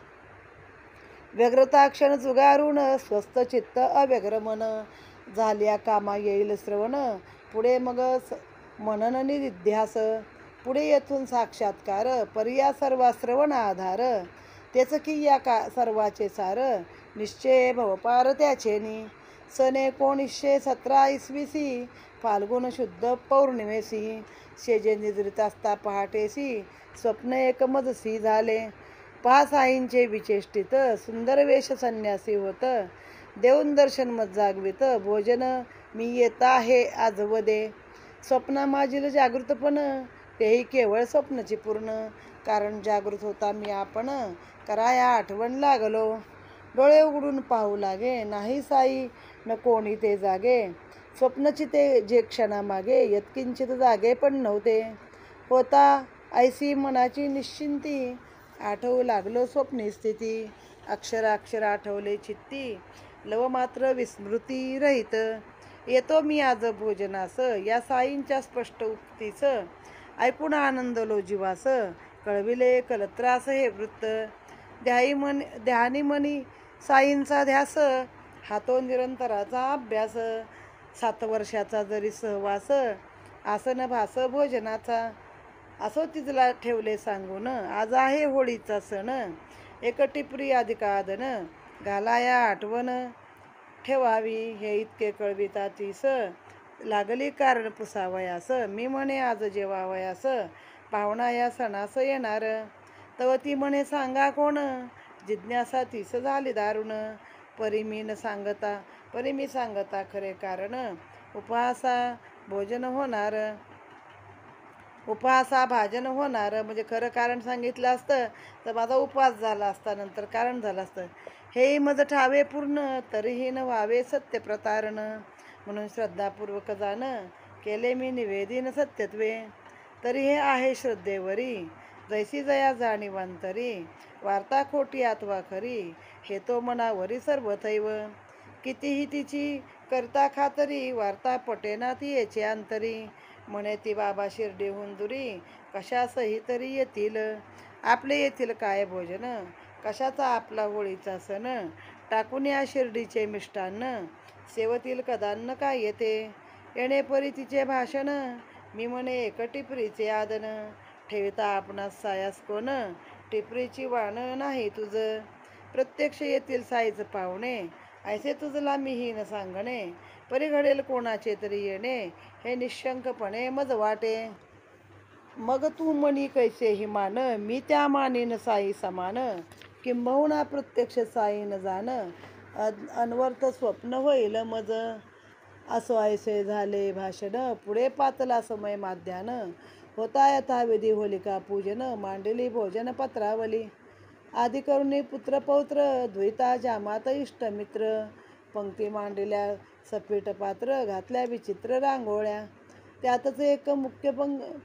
Speaker 1: व्यग्रता क्षण जुगारून, स्वस्थ चित्त अव्यग्र मन, झाल्या कामा येईल श्रवण, पुढे मग मनन निध्यास, पुढे येथून साक्षात्कार, पर्या सर्वा श्रवण आधार, तेच की या सर्वाचे सार, निश्चय भवपार त्याचेनी. सन 1917 इसवीसी, फाल्गुन शुद्ध पौर्णिमेसी, शेजे निद्रित असता पहाटेसी, स्वप्न एकमजसी झाले. पाच आईंचे विचेष्टित सुंदर वेश संन्यासी होत देऊन दर्शन मत जागवित भोजन मी येत आहे आजवदे स्वप्न माझील जागृतपण तेही केवळ स्वप्नची पूर्ण कारण जागृत होता मी आपण कराया आठवण लागलो डोळे उघडून पाहू लागे नाही साई न कोणी ते जागे स्वप्नची ते जे क्षणामागे यत्किंचित जागे पण नव्हते होता ऐसी मनाची निश्चिंती आठवू लागलो स्वप्नी स्थिती अक्षराक्षर आठवले चित्ती लव मात्र विस्मृती रहित येतो मी आज भोजनास या साईंच्या स्पष्ट उक्तीस ऐकून आनंदलो जीवास कळविले कलत्रास हे वृत्त ध्यानी मनी साईंचा ध्यास हातो निरंतराचा अभ्यास 7 वर्षाचा जरी सहवास आसन भास भोजनाचा असो तिजला ठेवले सांगून आज आहे होळीचा सण एक टिपरी अधिकादन घालाया आठवण ठेवावी हे इतके कळविता तीस लागली कारण पुसावयास मी म्हणे आज जेवावयास पाहुणा या सणास येणार तव ती म्हणे सांगा कोण जिज्ञासा तीस झाली दारुण परी मी सांगता खरे कारण उपहासा भाजन होणार म्हणजे खरं कारण सांगितलं असतं तर माझा उपवास झाला असता नंतर कारण झालं असतं हे मज ठावे पूर्ण तरीही न व्हावे सत्य प्रतारण म्हणून श्रद्धापूर्वक जाण केले मी निवेदन सत्यत्वे तरी हे आहे श्रद्धेवरी जैसी जया जाणीवांतरी वार्ता खोटी अथवा खरी हे तो मनावरी सर्वथैव कितीही तिची करता खातरी वार्ता पटेना ती याचे अंतरी म्हणे ती बाबा शिर्डीहून दुरी कशासही तरी येतील आपले येथील काय भोजन कशाचा आपला होळीचा सण टाकून या शिर्डीचे मिष्टान्न सेवतील कदान्न काय येते येणे परी तिचे भाषण मी म्हणे एक टिपरीचे आदन ठेविता आपणास सायास कोण टिपरीची वाण नाही तुझ प्रत्यक्ष येतील साईच पाहुणे ऐसे तुझला मीही न सांगणे परी घडेल कोणाचे तरी येणे हे निशंकपणे मज वाटे मग तू मनी कैसेही मान मी त्या मानीन साई समान किंबहुना प्रत्यक्ष साईन जाण अनवर्थ स्वप्न होईल मज असो ऐसे झाले भाषण पुढे पातला समय माध्यान होता यथाविधी होलिका पूजन मांडली भोजन पत्रावली आदी करुणी पुत्र पौत्र द्वैता जामात इष्टमित्र पंक्ती मांडल्या सपीट पात्र घातल्या विचित्र रांगोळ्या त्यातच एक मुख्य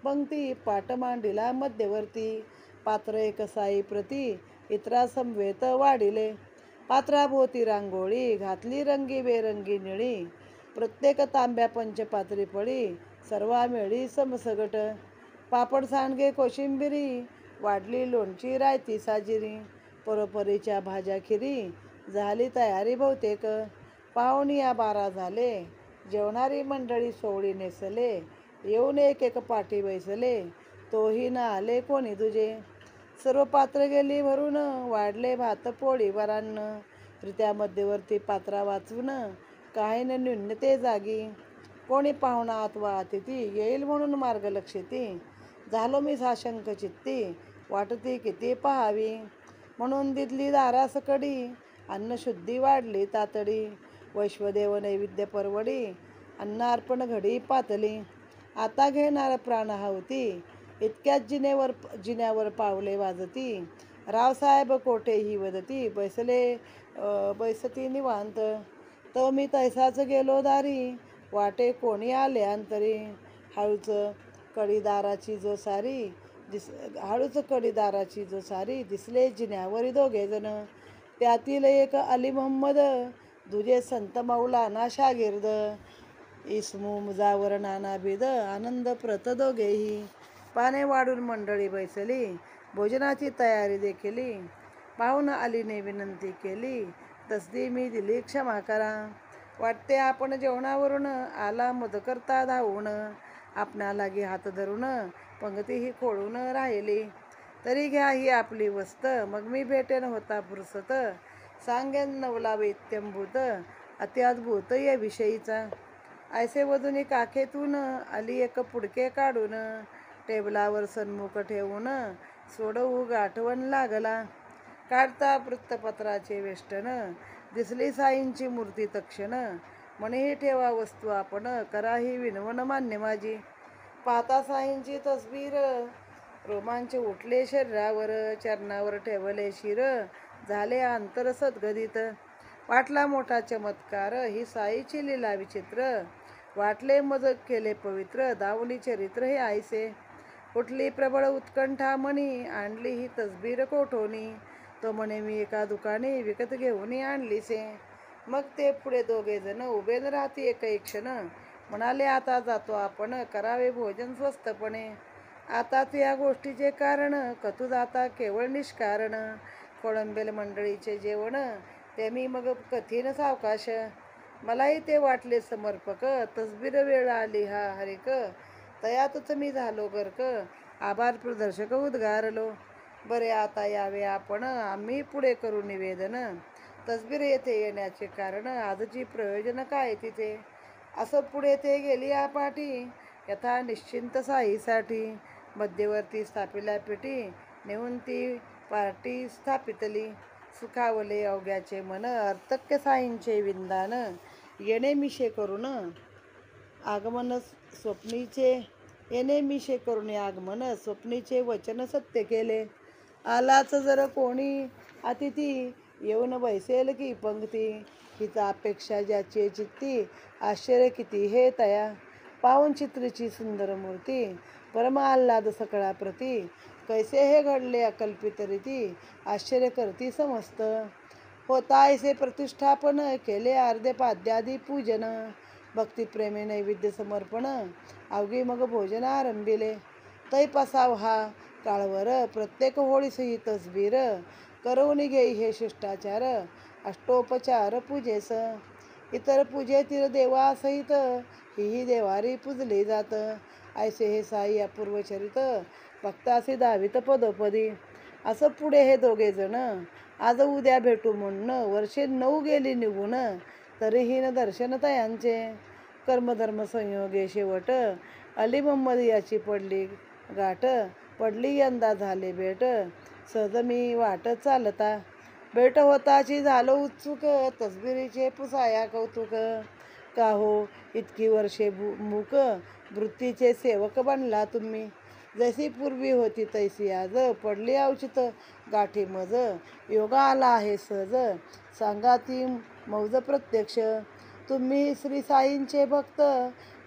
Speaker 1: पंक्ती पाठ मांडिला मध्यवर्ती पात्र एक साई प्रती इतरा समवेत वाढिले पात्राभोवती रांगोळी घातली रंगी बेरंगी निळी प्रत्येक तांब्या पंचपात्री पडी सर्वा मिळी समसगट पापड सांडगे कोशिंबिरी वाढली लोणची रायती साजिरी परोपरीच्या भाज्या खिरी झाली तयारी बहुतेक पाहुणी 12 झाले जेवणारी मंडळी सोवळी नेसले येऊन एक एक पाठी बैसले तोही न आले कोणी तुझे सर्व पात्र गेली भरून वाढले भात पोळी वरान्न रित्या मध्यवर्ती पात्रा वाचून काही न न्यून ते जागी कोणी पाहुणा अथवा अतिथी येईल म्हणून मार्गलक्षिती झालो मी साशंक चित्ती वाटती किती पाहावी म्हणून दिदली दारासकडी अन्नशुद्धी वाढली तातडी वैश्वदेव नैवेद्य परवडी अन्नार्पण घडी पातली आता घेणार प्राणहावती इतक्यात जिन्यावर पावले वाजती रावसाहेब कोठे ही वदती बैसती निवांत तो मी तैसाच गेलो दारी वाटे कोणी आले अंतरी हळूच कडीदाराची जो सारी दिसले जिन्यावरी दोघे जण त्यातील एक अली मोहम्मद दुजे संत मौलाना शागिर्द इस्मू मुजावर नाना बेद आनंद प्रत दोघेही पाने वाढून मंडळी बैसली भोजनाची तयारी देखीली पाहून अलीने विनंती केली तसदी मी दिली क्षमा करा वाटते आपण जेवणावरून आला मद करता धावून आपणा लागी हात धरून पंगती ही खोळून राहिली तरी घ्या ही आपली वस्त मग मी भेटेन होता फुरसत सांगेन नवला वेत्यंभूत अत्याद्भुत या विषयीचा ऐसे वधूनी काखेतून आली एक पुडके काढून टेबलावर सन्मुख ठेवून सोडवू गाठवण लागला काढता वृत्तपत्राचे वेष्टन, दिसली साईंची मूर्ती तक्षण, म्हणे ठेवा वस्तू आपण, करा ही विनवण मान्य माझी. पाहता साईंची तस्वीर, रोमांच उठले शरीरावर, चरणावर ठेवले शिर, झाले अंतर सद्गदित. वाटला मोठा चमत्कार, ही साईची लीला विचित्र, वाटले मज केले पवित्र, दावली चरित्र हे आयसे. उठली प्रबळ उत्कंठा मनी, आणली ही तसबीर कोठोनी, तो म्हणे मी एका दुकानी विकत घेऊन आणलीसे. मग ते पुढे दोघे जण उभे राहती एकही क्षण, म्हणाले आता जातो आपण, करावे भोजन स्वस्तपणे. आताच या गोष्टीचे कारण, कतू जाता केवळ निष्कारण, कोळंबेल मंडळीचे जेवण, ते मी मग कथीन सावकाश. मलाही ते वाटले समर्पक, तसबीर वेळ आली हा हरिक, तयातच मी झालो गर्क, आभार प्रदर्शक उद्गारलो. बरे आता यावे आपण, आम्ही पुढे करू निवेदन, तसबीर येथे येण्याचे कारण, आजची प्रयोजन काय तिथे. असं पुढे ते गेली आपाटी, यथा निश्चिंत साईसाठी. मध्यवर्ती स्थापिल्या पेटी, नेऊन ती पार्टी स्थापितली. सुखावले अवघ्याचे मन, अर्थक्य साईंचे विंदान, येणे मिशे करून आगमन स्वप्नीचे, येणे मिशे करून आगमन स्वप्नीचे वचन सत्य केले. आलाच जर कोणी अतिथी, येऊन बैसेल की पंक्ती, हिचा अपेक्षा ज्याची चित्ती, आश्चर्य किती हे तया. पाहून चित्रीची सुंदर मूर्ती, परम आल्हाद सकळा प्रती, कैसे हे घडले अकल्पित रीती, आश्चर्य करती समस्त. होता ऐसे प्रतिष्ठापन, केले अर्धे पाद्यादी पूजन, भक्तिप्रेमे नैवेद्य समर्पण, अवघी मग भोजन आरंभिले. तैपासाव हा काळवर, प्रत्येक होळीसही तसबीर, करवून घेई हे शिष्टाचार, अष्टोपचार पूजेस. इतर पूजेतील देवासहित, ही देवारी पूजली जात, ऐसे हे साई अपूर्व चरित, भक्तासी दावित पदोपदी. असं पुढे हे दोघे जण, आज उद्या भेटू म्हणून, वर्षे 9 गेली निघून, तरीही न दर्शन तयांचे. कर्मधर्म संयोगे शेवट, अली मोहम्मद याची पडली गाठ, पडली यंदा झाले भेट, सहज मी वाट चालता. भेट होताची झालो उत्सुक, तसबिरीचे पुसाया कौतुक, का हो इतकी वर्षे मूक, वृत्तीचे सेवक बनला तुम्ही. जशी पूर्वी होती तैसी आज, पडली अवचित गाठी मज, योगा आला आहे सहज, सांगा ती मौज प्रत्यक्ष. तुम्ही श्री साईंचे भक्त,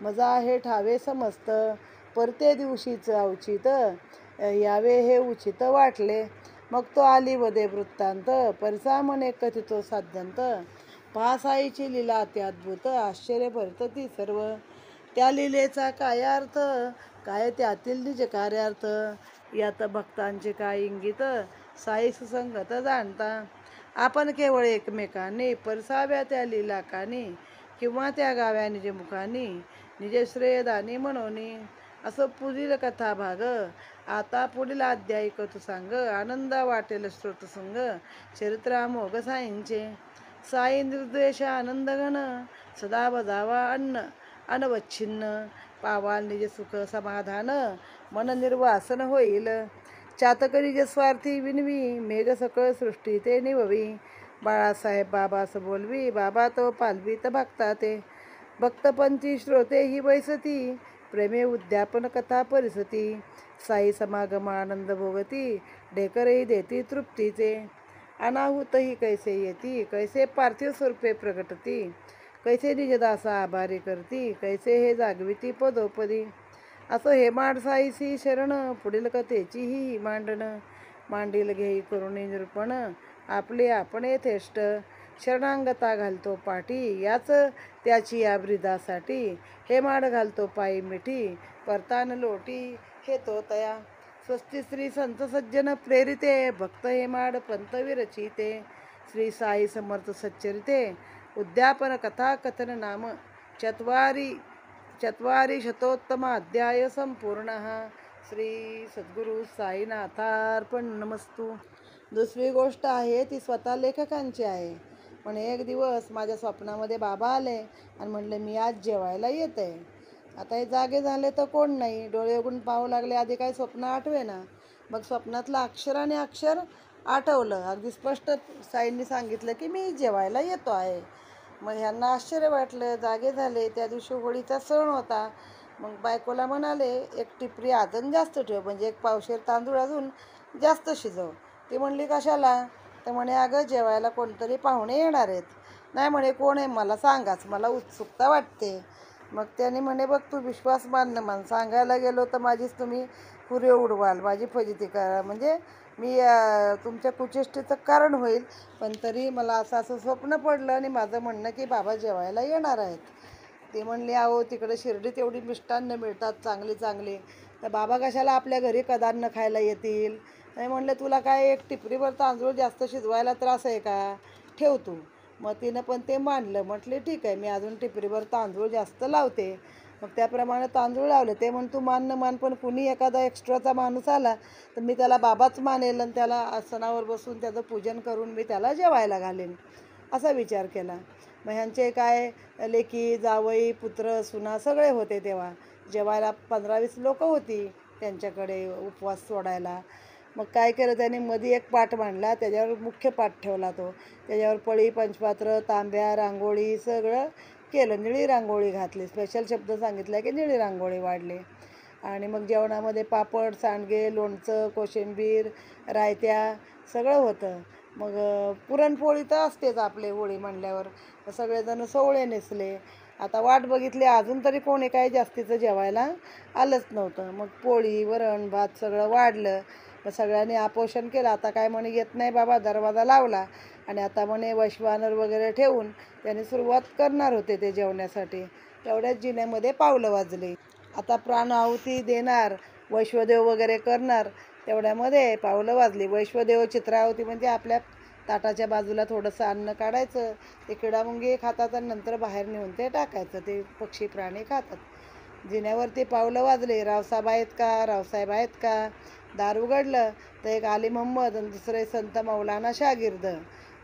Speaker 1: मजा हे ठावे समस्त, परते दिवशीच अवचित, यावे हे उचित वाटले. मग तो आली वदे वृत्तांत, परसा म्हणे कथितो साध्यंत, पहा साईची लीला अत्याद्भुत, आश्चर्य भरत ती सर्व. त्या लीलेचा काय अर्थ, काय त्यातील निज कार्यार्थ, यात भक्तांचे काय इंगित, साई सुसंगत जाणता. आपण केवळ एकमेकांनी परसाव्या त्या लीलाकानी, किंवा त्या गाव्या निज मुखानी, निज श्रेयदानी म्हणोनी. असं पुढील कथा भाग. आता पुढील अध्याय कथू सांग, आनंद वाटेल श्रोतसंग, चरित्र अमोघ साईंचे. साई निर्द्वेष आनंद घन, सदा बजावा अनवच्छिन्न, पावाल निज सुख समाधान, मन निर्वासन होईल. चातक निज स्वार्थी विनवी, मेघ सकळ सृष्टी ते निववी, बाळासाहेब बाबास बोलवी, बाबा तो पालवीत भक्ता ते. भक्तपंथी श्रोते ही बैसती, प्रेमे उद्यापन कथा परिसती, साई समागम आनंद भोगती, ढेकरही देती तृप्तीचे. अनाहुत ही कैसे येती, कैसे पार्थिव स्वरूपे प्रगटती, कैसे निजदासा आभारी करती, कैसे हे जागविती पदोपदी. असो हे माड साईसी शरण, पुढील कथेची ही मांडण, मांडील घेई करुणी निरूपण, आपले आपण यथेष्ट. शरणांगता घालतो पाठी, याच त्याची या ब्रिदासाठी, हे माड घालतो पायी मिठी, परतान लोटी हे तो तया. स्वस्ती श्री संत सज्जन प्रेरिते, भक्त हे माड पंत विरचिते, श्री साई समर्थ सच्चरिते, उद्यापन कथा कथन नाम चत्वारी शतोत्तम अध्याय संपूर्ण. श्री सद्गुरु साईनाथार्पण नमस्तु. दुसरी गोष्ट आहे ती स्वतः लेखकांची आहे. पण एक दिवस माझ्या स्वप्नामध्ये बाबा आले आणि म्हणले मी आज जेवायला येत आहे. आता हे जागे झाले तर कोण नाही, डोळे उघडून पाहू लागले, आधी काही स्वप्न आठवे ना. मग स्वप्नातलं अक्षर आणि अक्षर आठवलं. अगदी स्पष्ट साईंनी सांगितलं की मी जेवायला येतो आहे. मग ह्यांना आश्चर्य वाटलं, जागे झाले. त्या दिवशी होळीचा सण होता. मग बायकोला म्हणाले, एक टिपरी अजून जास्त ठेव, म्हणजे एक पावशेर तांदूळ अजून जास्त शिजव. ती म्हणली, कशाला? तर म्हणे, अगं जेवायला कोणतरी पाहुणे येणार आहेत. नाही म्हणे, कोण आहे मला सांगाच, मला उत्सुकता वाटते. मग त्याने म्हणे, बघ तू विश्वास मान मान, सांगायला गेलो तर माझीच तुम्ही पुरे उडवाल, माझी फजिती करा, म्हणजे मी तुमच्या कुचेष्टेचं कारण होईल. पण तरी मला असं असं स्वप्न पडलं आणि माझं म्हणणं की बाबा जेवायला येणार आहेत. ती म्हणली, अहो तिकडे शिर्डीत एवढी मिष्टान्न मिळतात चांगली चांगली, तर बाबा कशाला आपल्या घरी कदान्न खायला येतील. नाही म्हणलं, तुला काय एक टिपरीवर तांदूळ जास्त शिजवायला त्रास आहे का, ठेव तू. मग तिनं पण ते मानलं. म्हटले ठीक आहे, मी अजून टिपरीवर तांदूळ जास्त लावते. मग त्याप्रमाणे तांदूळ लावले. ते म्हण तू मान न मान, पण कुणी एखादा एक्स्ट्राचा माणूस आला तर मी त्याला बाबाच मानेल आणि त्याला आसनावर बसून त्याचं पूजन करून मी त्याला जेवायला घालेन, असा विचार केला. मग ह्यांचे काय लेकी जावई पुत्र सुना सगळे होते तेव्हा. जेवायला 15-20 लोकं होती त्यांच्याकडे उपवास सोडायला. मग काय केलं त्याने, मध्ये एक पाट मांडला, त्याच्यावर मुख्य पाट ठेवला तो. त्याच्यावर पळी पंचपात्र तांब्या रांगोळी सगळं केलं. निळी रांगोळी घातली. स्पेशल शब्द सांगितला की निळी रांगोळी वाढली. आणि मग जेवणामध्ये पापड सांडगे लोणचं कोशिंबीर रायत्या सगळं होतं. मग पुरणपोळी तर असतेच आपले होळी म्हणल्यावर. सगळेजण सोवळे नेसले. आता वाट बघितली, अजून तरी कोणी काही जास्तीचं जेवायला आलंच नव्हतं. मग पोळी वरण भात सगळं वाढलं. मग सगळ्यांनी आपोषण केलं. आता काय म्हणे येत नाही बाबा, दरवाजा लावला आणि आता म्हणे वैश्वानर वगैरे ठेवून त्याने सुरुवात करणार होते ते जेवण्यासाठी. तेवढ्याच जिन्यामध्ये पावलं वाजली. आता प्राण आहुती देणार, वैश्वदेव वगैरे करणार, तेवढ्यामध्ये पावलं वाजली. वैश्वदेव चित्राहुती म्हणजे आपल्या ताटाच्या बाजूला थोडंसं अन्न काढायचं, ते किडामुंगी खातात आणि नंतर बाहेर नेऊन ते टाकायचं, ते पक्षी प्राणी खातात. जिन्यावरती पावलं वाजले. रावसाहेब आहेत का, रावसाहेब आहेत का. दार उघडलं तर एक आली मोहम्मद आणि दुसरे संत मौलाना शागिर्द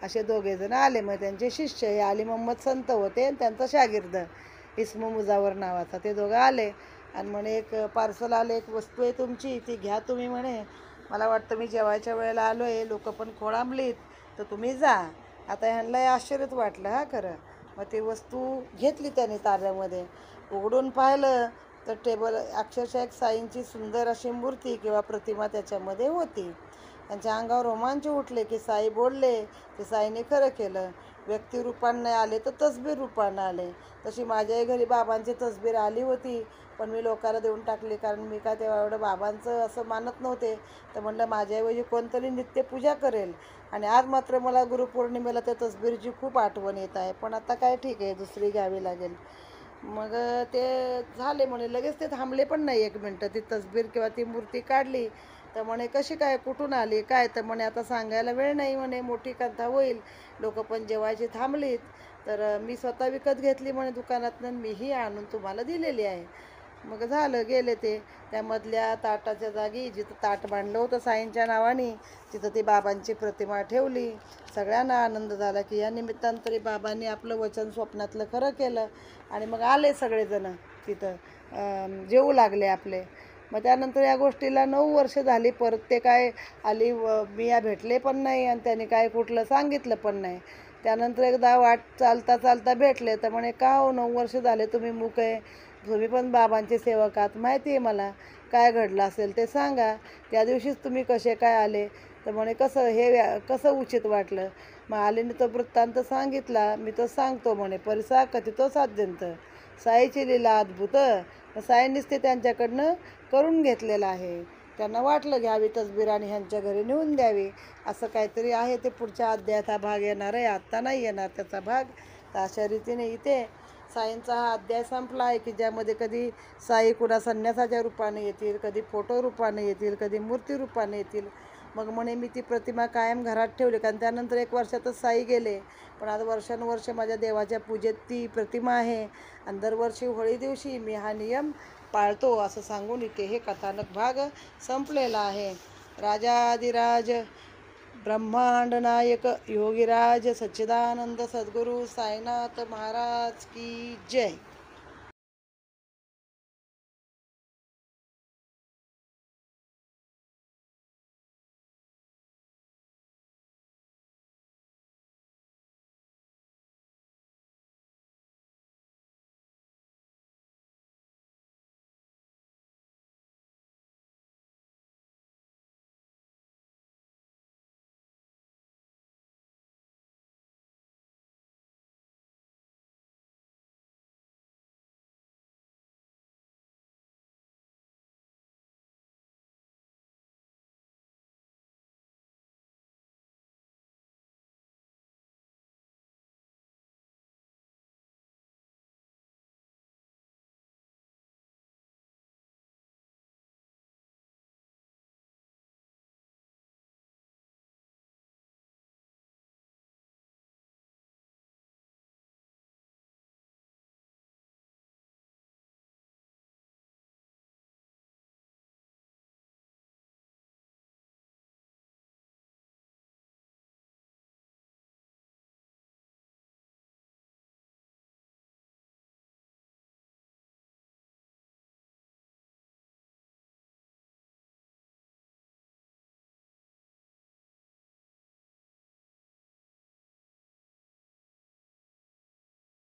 Speaker 1: असे दोघेजण आले. मग त्यांचे शिष्य, हे आली मोहम्मद संत होते आणि त्यांचा शागिर्द इस्मू मुजावर नावाचा, ते दोघं आले आणि म्हणे, एक पार्सल आले, एक वस्तू आहे तुमची, ती घ्या तुम्ही म्हणे. मला वाटतं मी जेवायच्या वेळेला आलो आहे, लोक पण खोळांबलीत, तर तुम्ही जा. आता ह्यांना आश्चर्यच वाटलं हा खरं. मग ती वस्तू घेतली त्याने ताब्यामध्ये. उघडून पाहिलं तर टेबल अक्षरशः एक साईंची सुंदर अशी मूर्ती किंवा प्रतिमा त्याच्यामध्ये होती. त्यांच्या अंगावर रोमांच उठले की साई बोलले, ते साईने खरं केलं. व्यक्तिरूपानं आले तर तसबीर रूपानं आले. तशी माझ्याही घरी बाबांची तसबीर आली होती, पण मी लोकांना देऊन टाकली, कारण मी काय तेव्हा एवढं बाबांचं असं मानत नव्हते. तर म्हणलं माझ्याऐवजी कोणतरी नित्यपूजा करेल. आणि आज मात्र मला गुरुपौर्णिमेला त्या तसबीरची खूप आठवण येत आहे, पण आता काय ठीक आहे, दुसरी घ्यावी लागेल. मग ते झाले म्हणे, लगेच ते थांबले पण नाही एक मिनटं. ती तसबीर किंवा ती मूर्ती काढली तर म्हणे, कशी काय, कुठून आली काय. तर म्हणे, आता सांगायला वेळ नाही म्हणे, मोठी कथा होईल, लोक पण जेवायची थांबलीत, तर मी स्वतः विकत घेतली म्हणे दुकानातनं, मीही आणून तुम्हाला दिलेली आहे. मग झालं, गेले ते. त्यामधल्या ताटाच्या जागी जिथं ताट बांधलं होतं साईंच्या नावाने, तिथं ती बाबांची प्रतिमा ठेवली. सगळ्यांना आनंद झाला की या निमित्तानं तरी बाबांनी आपलं वचन स्वप्नातलं खरं केलं. आणि मग आले सगळेजण तिथं जेवू लागले आपले. मग त्यानंतर या गोष्टीला 9 वर्ष झाली. परत ते काय आली मिया भेटले पण नाही आणि त्यांनी काय कुठलं सांगितलं पण नाही. त्यानंतर एकदा वाट चालता चालता भेटले तर म्हणे, का हो 9 वर्ष झाले तुम्ही मूक आहे, तुम्ही पण बाबांचे सेवक आहात, माहिती आहे मला, काय घडलं असेल ते सांगा, त्या दिवशीच तुम्ही कसे काय आले. तर म्हणे, कसं हे कसं उचित वाटलं. मग आलीने तो वृत्तांत सांगितला. मी तो सांगतो म्हणे, परिसा कथितो साध्यंत, साईची लीला अद्भुत. साईंनीच ते त्यांच्याकडनं करून घेतलेलं आहे. त्यांना वाटलं घ्यावी तसबीर आणि ह्यांच्या घरी नेऊन द्यावी, असं काहीतरी आहे. ते पुढच्या अध्यायात हा भाग येणार आहे, आत्ता नाही येणार त्याचा भाग. तर अशा रीतीने इथे साईंचा हा अध्याय संपला आहे की ज्यामध्ये कधी साई कुणा संन्यासाच्या रूपाने येतील, कधी फोटो रूपाने येतील, कधी मूर्ती रूपाने येतील. मग म्हणे, मी ती प्रतिमा कायम घरात ठेवली, कारण त्यानंतर 1 वर्षातच साई गेले. पण आज वर्षानुवर्ष माझ्या देवाच्या पूजेत ती प्रतिमा आहे आणि दरवर्षी होळी दिवशी मी हा नियम पाळतो, असं सांगून इथे हे कथानक भाग संपलेला आहे. राजाधिराज ब्रह्मांड नायक योगीराज सच्चिदानंद सद्गुरू साईनाथ महाराज की जय.